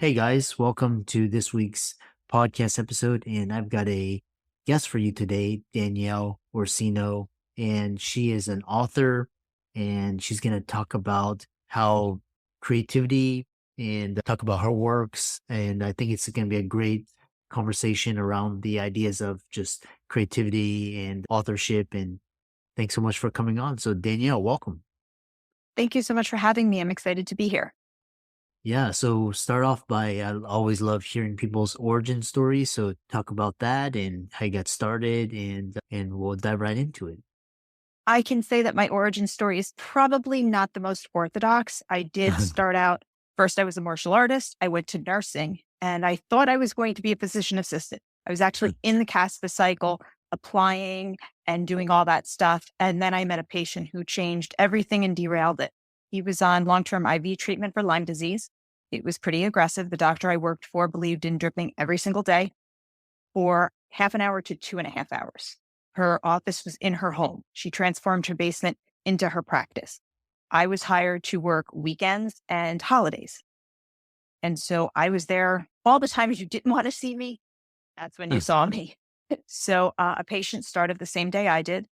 Hey guys, welcome to this week's podcast episode. And I've got a guest for you today, Danielle Orsino. And she is an author and she's going to talk about how creativity and talk about her works. And I think it's going to be a great conversation around the ideas of just creativity and authorship. And thanks so much for coming on. So, Danielle, welcome. Thank you so much for having me. I'm excited to be here. Yeah, so start off by I always love hearing people's origin stories. So talk about that and how you got started and we'll dive right into it. I can say that my origin story is probably not the most orthodox. I did start out, first, I was a martial artist. I went to nursing and I thought I was going to be a physician assistant. I was actually in the CASPA cycle, applying and doing all that stuff. And then I met a patient who changed everything and derailed it. He was on long-term IV treatment for Lyme disease. It was pretty aggressive. The doctor I worked for believed in dripping every single day for half an hour to 2.5 hours. Her office was in her home. She transformed her basement into her practice. I was hired to work weekends and holidays. And so I was there all the times you didn't want to see me. That's when you saw me. So a patient started the same day I did.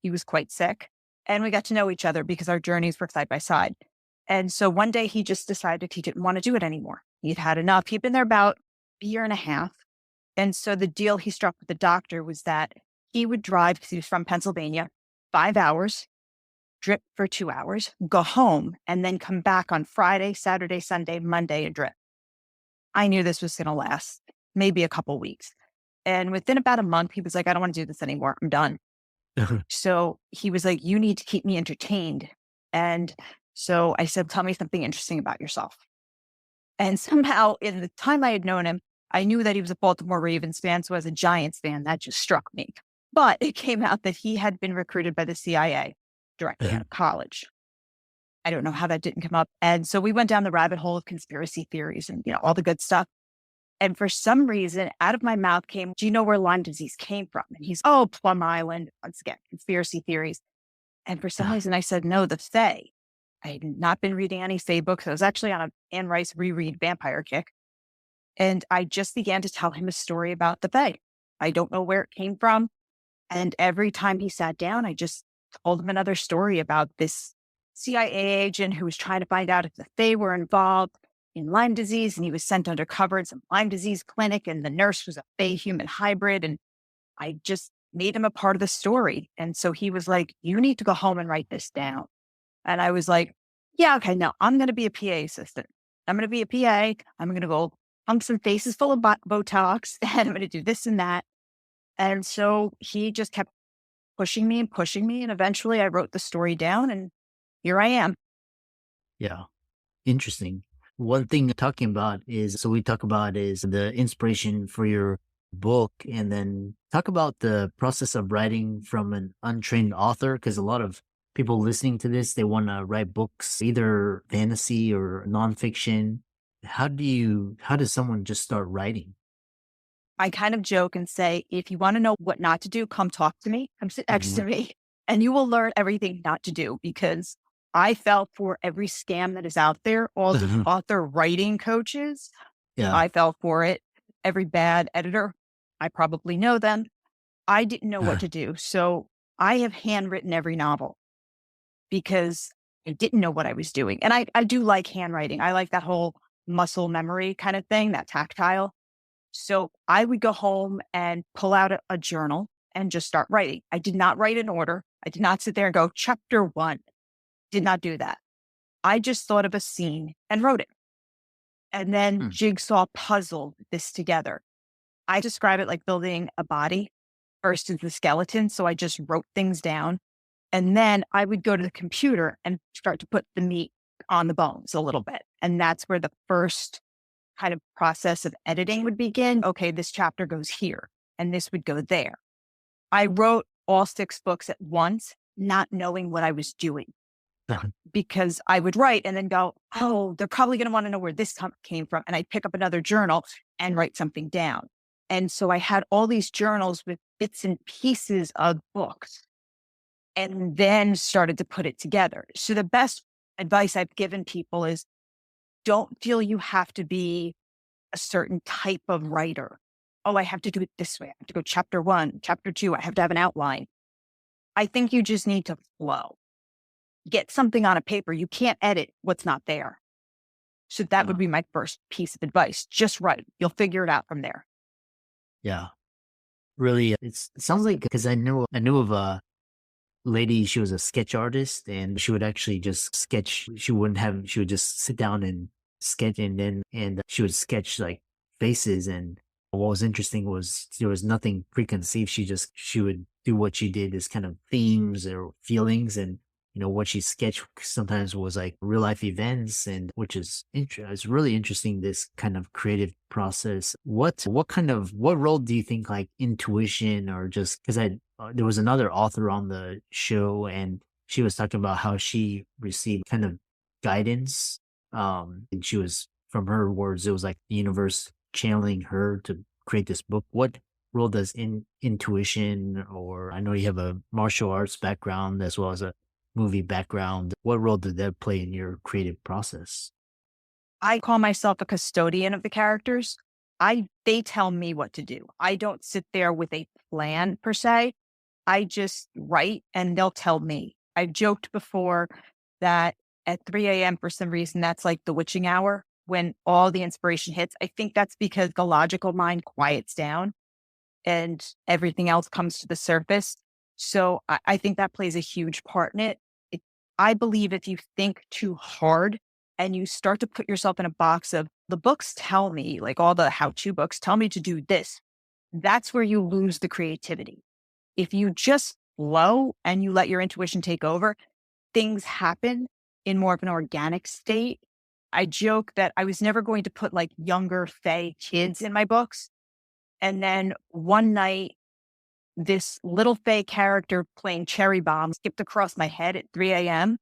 He was quite sick. And we got to know each other because our journeys were side by side. And so one day he just decided he didn't want to do it anymore. He'd had enough. He'd been there about a year and a half. And so the deal he struck with the doctor was that he would drive, because he was from Pennsylvania, 5 hours, drip for 2 hours, go home, and then come back on Friday, Saturday, Sunday, Monday, and drip. I knew this was going to last maybe a couple weeks. And within about a month, he was like, I don't want to do this anymore. I'm done. So he was like, you need to keep me entertained. And so I said, tell me something interesting about yourself. And somehow in the time I had known him, I knew that he was a Baltimore Ravens fan. So as a Giants fan, that just struck me. But it came out that he had been recruited by the CIA directly out of college. I don't know how that didn't come up. And so we went down the rabbit hole of conspiracy theories and, all the good stuff. And for some reason, out of my mouth came, do you know where Lyme disease came from? And he's, oh, Plum Island. Once again, conspiracy theories. And for some reason, I said, no, the Fae. I had not been reading any Fae books. I was actually on a Anne Rice reread vampire kick. And I just began to tell him a story about the Fae. I don't know where it came from. And every time he sat down, I just told him another story about this CIA agent who was trying to find out if the Fae were involved in Lyme disease. And he was sent undercover in some Lyme disease clinic. And the nurse was a Fae human hybrid. And I just made him a part of the story. And so he was like, you need to go home and write this down. And I was like, yeah, okay, no, I'm going to be a PA assistant. I'm going to be a PA. I'm going to go pump some faces full of Botox and I'm going to do this and that. And so he just kept pushing me and pushing me. And eventually I wrote the story down and here I am. Yeah, interesting. One thing talking about is so we talk about is the inspiration for your book and then talk about the process of writing from an untrained author because a lot of people listening to this they want to write books either fantasy or nonfiction. How does someone just start writing? I kind of joke and say, if you want to know what not to do, come talk to me, come sit next to Mhm. me, and you will learn everything not to do because I fell for every scam that is out there, all the author writing coaches. Yeah. I fell for it. Every bad editor, I probably know them. I didn't know what to do. So I have handwritten every novel because I didn't know what I was doing. And I do like handwriting. I like that whole muscle memory kind of thing, that tactile. So I would go home and pull out a journal and just start writing. I did not write in order. I did not sit there and go, chapter 1. Did not do that. I just thought of a scene and wrote it. And then Hmm. jigsaw puzzled this together. I describe it like building a body. First is the skeleton. So I just wrote things down. And then I would go to the computer and start to put the meat on the bones a little bit. And that's where the first kind of process of editing would begin. Okay, this chapter goes here and this would go there. I wrote all 6 books at once, not knowing what I was doing because I would write and then go, oh, they're probably going to want to know where this came from. And I'd pick up another journal and write something down. And so I had all these journals with bits and pieces of books and then started to put it together. So the best advice I've given people is don't feel you have to be a certain type of writer. Oh, I have to do it this way. I have to go chapter 1, chapter 2. I have to have an outline. I think you just need to flow. Get something on a paper. You can't edit what's not there. So that would Uh, be my first piece of advice. Just write. You'll figure it out from there. yeah, really. It sounds like because I knew of a lady. She was a sketch artist, and she would actually just sketch. She would just sit down and sketch, and she would sketch like faces. And what was interesting was there was nothing preconceived. She would do what she did as kind of themes or feelings, and what she sketched sometimes was like real life events, and which is it's really interesting, this kind of creative process. What role do you think like intuition, or just because I there was another author on the show, and she was talking about how she received kind of guidance. And she was, from her words, it was like the universe channeling her to create this book. What role does intuition, or I know you have a martial arts background as well as a movie background. What role did that play in your creative process? I call myself a custodian of the characters. They tell me what to do. I don't sit there with a plan per se. I just write and they'll tell me. I've joked before that at 3 a.m. for some reason, that's like the witching hour when all the inspiration hits. I think that's because the logical mind quiets down and everything else comes to the surface. So I think that plays a huge part in it. I believe if you think too hard and you start to put yourself in a box of the books tell me, like all the how to books tell me to do this, that's where you lose the creativity. If you just flow and you let your intuition take over, things happen in more of an organic state. I joke that I was never going to put like younger Fae kids in my books. And then one night, this little Fae character playing cherry bomb skipped across my head at 3 a.m.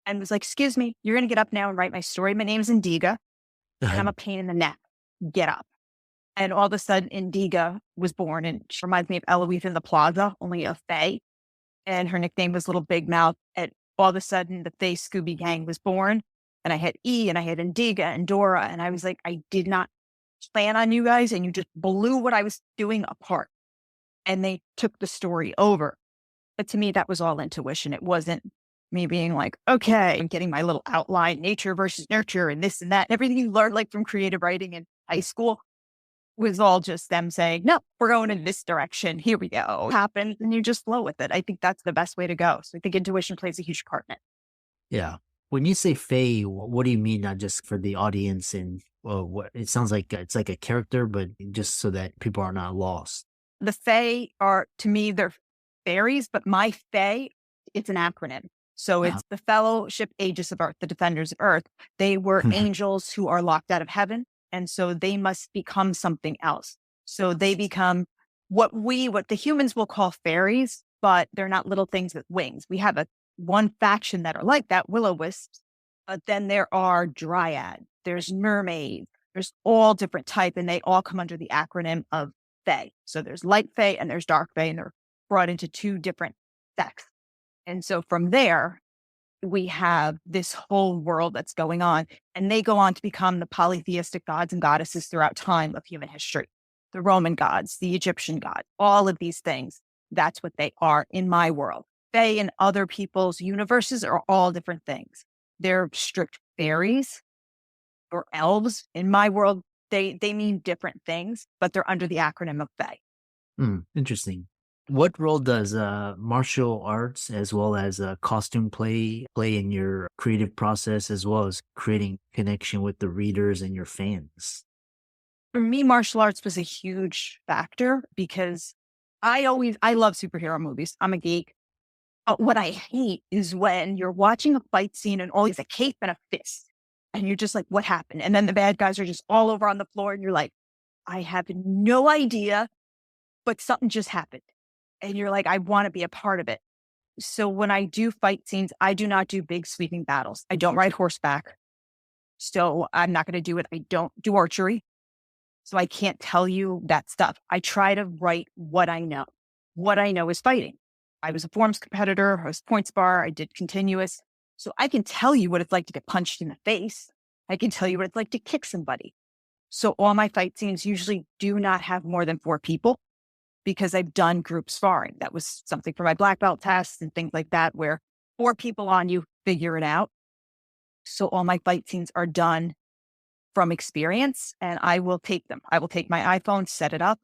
and was like, "Excuse me, you're going to get up now and write my story. My name's Indiga and I'm a pain in the neck. Get up." And all of a sudden, Indiga was born, and she reminds me of Eloise in the Plaza, only a Fae. And her nickname was Little Big Mouth. And all of a sudden, the Fae Scooby Gang was born. And I had E, and I had Indiga and Dora. And I was like, I did not plan on you guys, and you just blew what I was doing apart. And they took the story over. But to me, that was all intuition. It wasn't me being like, okay, I'm getting my little outline, nature versus nurture, and this and that. And everything you learned like from creative writing in high school was all just them saying, no, we're going in this direction. Here we go. It happens, and you just flow with it. I think that's the best way to go. So I think intuition plays a huge part in it. Yeah. When you say Fae, what do you mean? Not just for the audience, and well, what it sounds like it's like a character, but just so that people are not lost. The Fae are, to me, they're fairies, but my Fae, it's an acronym. So Uh-huh. it's the Fellowship Aegis of Earth, the Defenders of Earth. They were angels who are locked out of heaven. And so they must become something else. So they become what the humans will call fairies, but they're not little things with wings. We have one faction that are like that, will-o-wisps, but then there are dryads, there's mermaids, there's all different type, and they all come under the acronym of Fae. So there's light Fae and there's dark Fae, and they're brought into two different sects. And so from there, we have this whole world that's going on, and they go on to become the polytheistic gods and goddesses throughout time of human history. The Roman gods, the Egyptian gods, all of these things. That's what they are in my world. They and other people's universes are all different things. They're strict fairies or elves. In my world, they mean different things, but they're under the acronym of Fae. Interesting. What role does martial arts as well as costume play in your creative process, as well as creating connection with the readers and your fans? For me, martial arts was a huge factor because I love superhero movies. I'm a geek. What I hate is when you're watching a fight scene and all is a cape and a fist. And you're just like, what happened? And then the bad guys are just all over on the floor. And you're like, I have no idea, but something just happened. And you're like, I want to be a part of it. So when I do fight scenes, I do not do big sweeping battles. I don't ride horseback. So I'm not going to do it. I don't do archery. So I can't tell you that stuff. I try to write what I know. What I know is fighting. I was a forms competitor. I was points bar. I did continuous. So I can tell you what it's like to get punched in the face. I can tell you what it's like to kick somebody. So all my fight scenes usually do not have more than 4 people because I've done group sparring. That was something for my black belt tests and things like that, where 4 people on you, figure it out. So all my fight scenes are done from experience, and I will take them. I will take my iPhone, set it up,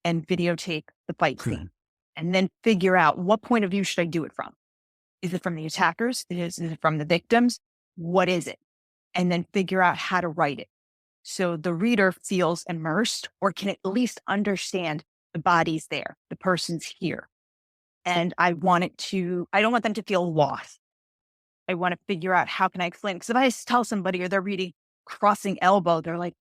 and videotape the fight scene, and then figure out what point of view should I do it from. Is it from the attackers? Is it from the victims? What is it? And then figure out how to write it, so the reader feels immersed or can at least understand the body's there, the person's here. And I don't want them to feel lost. I want to figure out how can I explain. Because if I tell somebody or they're reading crossing elbow, they're like,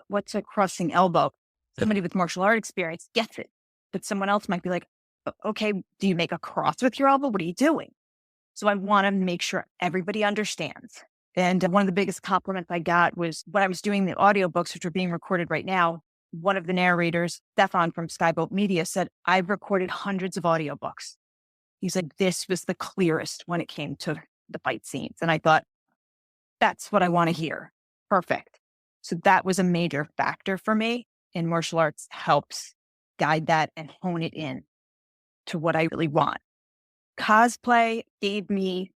what's a crossing elbow? Somebody with martial art experience gets it. But someone else might be like, okay, do you make a cross with your elbow? What are you doing? So I want to make sure everybody understands. And one of the biggest compliments I got was when I was doing the audiobooks, which are being recorded right now. One of the narrators, Stefan from Skyboat Media, said, I've recorded hundreds of audiobooks. He said, this was the clearest when it came to the fight scenes. And I thought, that's what I want to hear. Perfect. So that was a major factor for me. And martial arts helps guide that and hone it in to what I really want. Cosplay gave me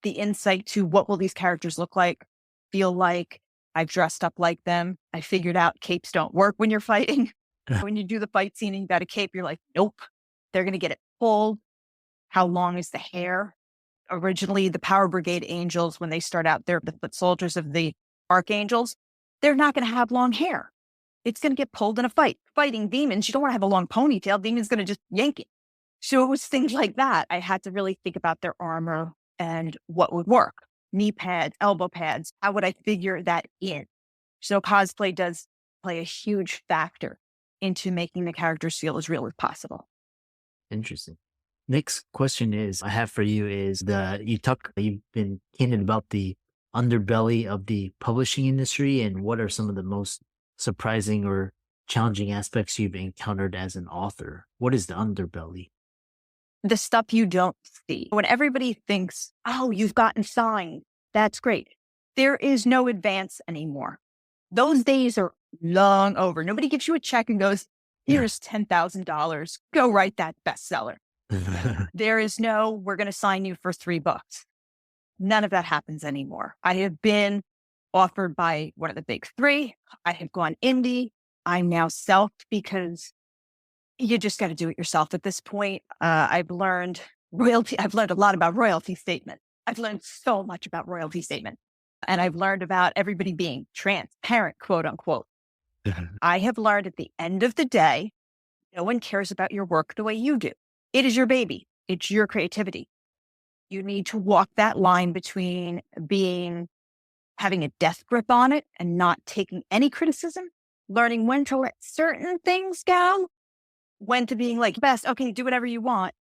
the insight to what will these characters look like, feel like. I've dressed up like them. I figured out capes don't work when you're fighting. When you do the fight scene and you got a cape, you're like, nope, they're going to get it pulled. How long is the hair? Originally, the Power Brigade Angels, when they start out, they're the foot soldiers of the Archangels. They're not going to have long hair. It's going to get pulled in a fight. Fighting demons, you don't want to have a long ponytail. Demon's going to just yank it. So it was things like that. I had to really think about their armor and what would work. Knee pads, elbow pads. How would I figure that in? So cosplay does play a huge factor into making the characters feel as real as possible. Interesting. Next question I have for you is you've been candid about the underbelly of the publishing industry, and what are some of the most surprising or challenging aspects you've encountered as an author? What is the underbelly? The stuff you don't see. When everybody thinks, oh, you've gotten signed, that's great. There is no advance anymore. Those days are long over. Nobody gives you a check and goes, here's $10,000. Go write that bestseller. There is no, we're going to sign you for 3 books. None of that happens anymore. I have been offered by one of the big 3. I have gone indie. I'm now self because you just got to do it yourself at this point. I've learned I've learned a lot about royalty statement. I've learned so much about royalty statement. And I've learned about everybody being transparent, quote unquote. I have learned at the end of the day, no one cares about your work the way you do. It is your baby. It's your creativity. You need to walk that line between having a death grip on it and not taking any criticism, learning when to let certain things go, when to being like, best, okay, do whatever you want.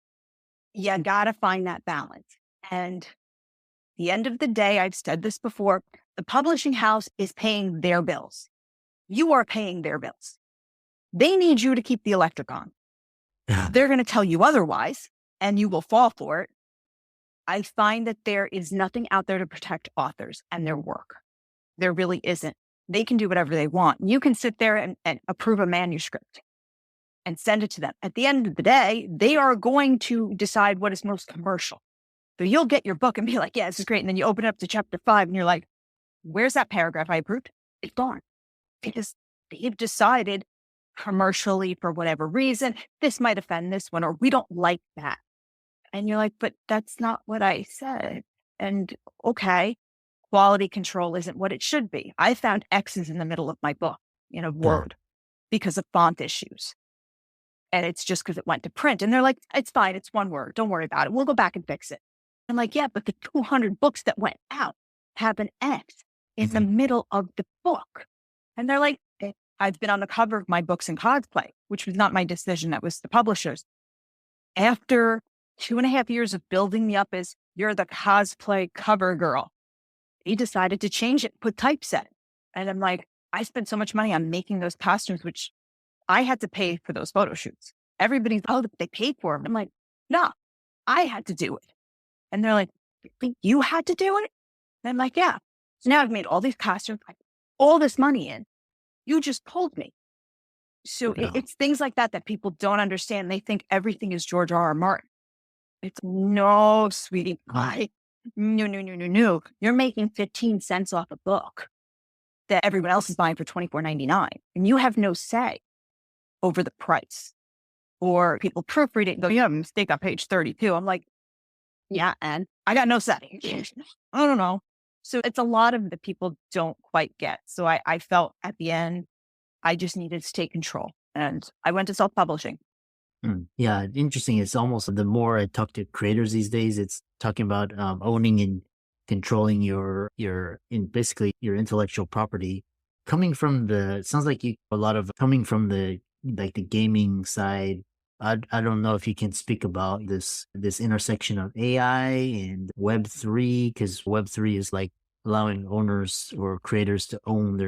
You gotta find that balance. And the end of the day, I've said this before, the publishing house is paying their bills. You are paying their bills. They need you to keep the electric on. They're going to tell you otherwise, and you will fall for it. I find that there is nothing out there to protect authors and their work. There really isn't. They can do whatever they want. You can sit there and approve a manuscript and send it to them. At the end of the day, they are going to decide what is most commercial. So you'll get your book and be like, yeah, this is great. And then you open it up to chapter 5 and you're like, where's that paragraph I approved? It's gone. Because they've decided commercially, for whatever reason, this might offend this one, or we don't like that. And you're like, but that's not what I said. And okay, quality control isn't what it should be. I found X's in the middle of my book in a Word because of font issues. And it's just because it went to print. And they're like, it's fine. It's 1 word. Don't worry about it. We'll go back and fix it. I'm like, yeah, but the 200 books that went out have an X in the middle of the book. And they're like, I've been on the cover of my books in cosplay, which was not my decision. That was the publisher's. After 2.5 years of building me up as you're the cosplay cover girl, he decided to change it, put typeset. And I'm like, I spent so much money on making those costumes, which I had to pay for those photo shoots. Everybody's, oh, they paid for them. I'm like, no, I had to do it. And they're like, you had to do it? And I'm like, yeah. So now I've made all these costumes, like all this money in. You just told me. So Yeah. it's things like that that people don't understand. They think everything is George R. R. Martin. It's no, sweetie pie. No, no, no, no, no. You're making 15 cents off a book that everyone else is buying for 24.99, and you have no say over the price. Or people proofread it and go, you have a mistake on page 32. I'm like, yeah, and I got no say. I don't know. So it's a lot of the people don't quite get. So I felt at the end, I just needed to take control. And I went to self-publishing. Yeah, interesting. It's almost the more I talk to creators these days, it's talking about owning and controlling your in basically your intellectual property. Coming from the it sounds like you a lot of coming from the like the gaming side. I don't know if you can speak about this intersection of AI and Web3, because Web3 is like allowing owners or creators to own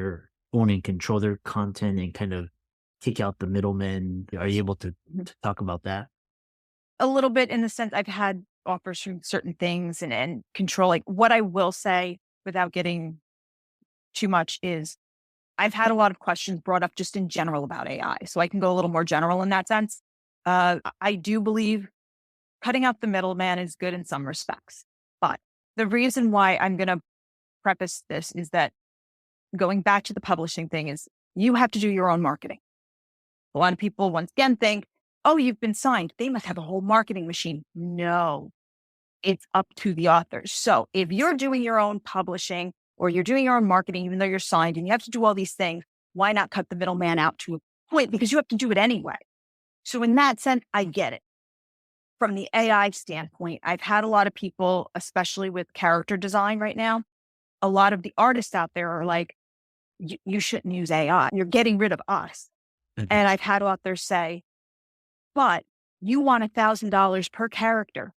and control their content and kind of kick out the middlemen. Are you able to talk about that? A little bit in the sense I've had offers from certain things and controlling. What I will say without getting too much is I've had a lot of questions brought up just in general about AI. So I can go a little more general in that sense. I do believe cutting out the middleman is good in some respects. But the reason why I'm going to preface this is that going back to the publishing thing is you have to do your own marketing. A lot of people once again think, oh, you've been signed. They must have a whole marketing machine. No, it's up to the authors. So if you're doing your own publishing or you're doing your own marketing, even though you're signed and you have to do all these things, why not cut the middleman out to a point? Because you have to do it anyway. So in that sense, I get it. From the AI standpoint, I've had a lot of people, especially with character design right now, a lot of the artists out there are like, you shouldn't use AI. You're getting rid of us. Mhm. And I've had authors say, but you want $1,000 per character.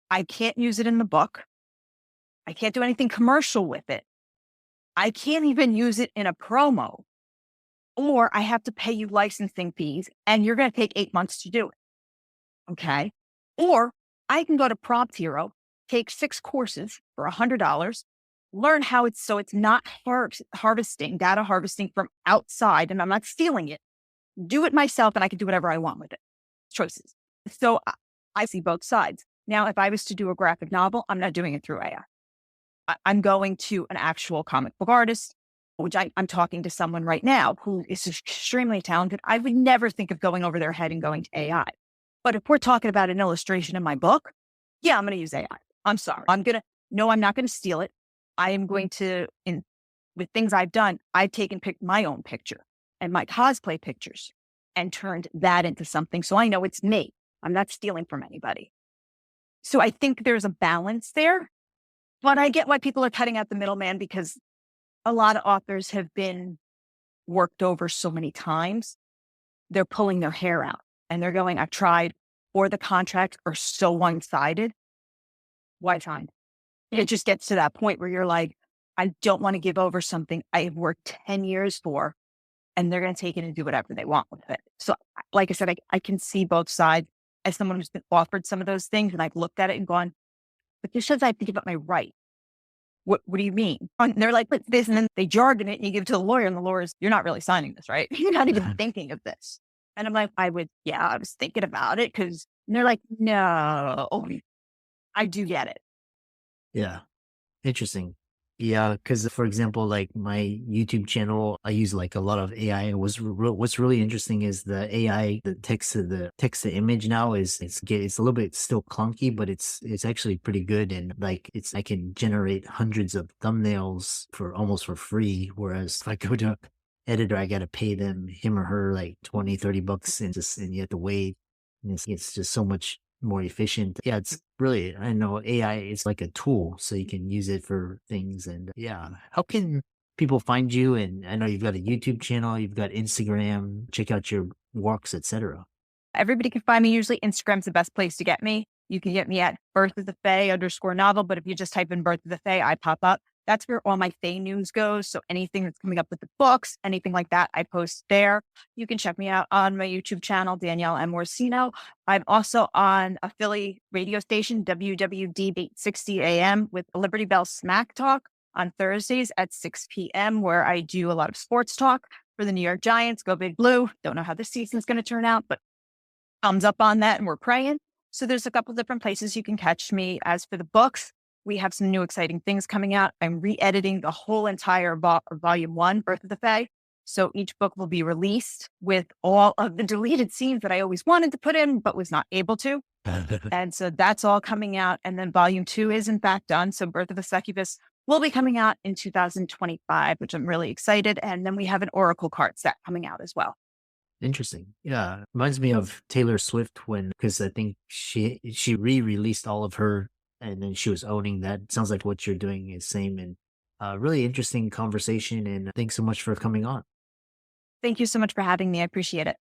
I can't use it in the book. I can't do anything commercial with it. I can't even use it in a promo, or I have to pay you licensing fees and you're going to take 8 months to do it. Okay. Or I can go to Prompt Hero, take 6 courses for $100, learn how it's not harvesting, data harvesting from outside, and I'm not stealing it. Do it myself and I can do whatever I want with it. Choices. So I see both sides. Now, if I was to do a graphic novel, I'm not doing it through AI. I'm going to an actual comic book artist, which I'm talking to someone right now who is extremely talented. I would never think of going over their head and going to AI. But if we're talking about an illustration in my book, yeah, I'm going to use AI. I'm sorry. No, I'm not going to steal it. I am going to, with things I've done, I've taken my own picture and my cosplay pictures and turned that into something. So I know it's me. I'm not stealing from anybody. So I think there's a balance there, but I get why people are cutting out the middleman because a lot of authors have been worked over so many times. They're pulling their hair out and they're going, I've tried, or the contracts are so one-sided. Why time? It just gets to that point where you're like, I don't want to give over something I have worked 10 years for, and they're going to take it and do whatever they want with it. So, like I said, I can see both sides as someone who's been offered some of those things, and I've looked at it and gone, but this says I have to give up my right. What do you mean? And they're like, but this, and then they jargon it and you give it to the lawyer, and the lawyer's, you're not really signing this, right? You're not even thinking of this. And I'm like, yeah, I was thinking about it because they're like, no, I do get it. Yeah. Interesting. Yeah, because for example, like my YouTube channel, I use like a lot of AI. What's really interesting is the AI, the text to image now it's a little bit still clunky, but it's actually pretty good. And like I can generate hundreds of thumbnails for almost for free. Whereas if I go to editor, I got to pay him or her like 20, 30 bucks, and you have to wait. And it's just so much more efficient. Yeah, it's really, I know AI is like a tool, so you can use it for things. And yeah, how can people find you? And I know you've got a YouTube channel, you've got Instagram, check out your works, etc. Everybody can find me. Usually Instagram's the best place to get me. You can get me at Birth of the Fae _novel. But if you just type in Birth of the Fae, I pop up. That's where all my Fae news goes. So anything that's coming up with the books, anything like that, I post there. You can check me out on my YouTube channel, Danielle Orsino. I'm also on a Philly radio station, WWD 860 AM with Liberty Bell Smack Talk on Thursdays at 6 p.m., where I do a lot of sports talk. for the New York Giants. Go Big Blue. Don't know how this season's going to turn out, but thumbs up on that and we're praying. So there's a couple different places you can catch me. As for the books, we have some new exciting things coming out. I'm re-editing the whole entire volume one, Birth of the Fae. So each book will be released with all of the deleted scenes that I always wanted to put in, but was not able to. And so that's all coming out. And then volume two is in fact done. So Birth of a Succubus will be coming out in 2025, which I'm really excited. And then we have an Oracle card set coming out as well. Interesting. Yeah. Reminds me of Taylor Swift when, because I think she re-released all of her and then she was owning that. Sounds like what you're doing is same, and really interesting conversation. And thanks so much for coming on. Thank you so much for having me. I appreciate it.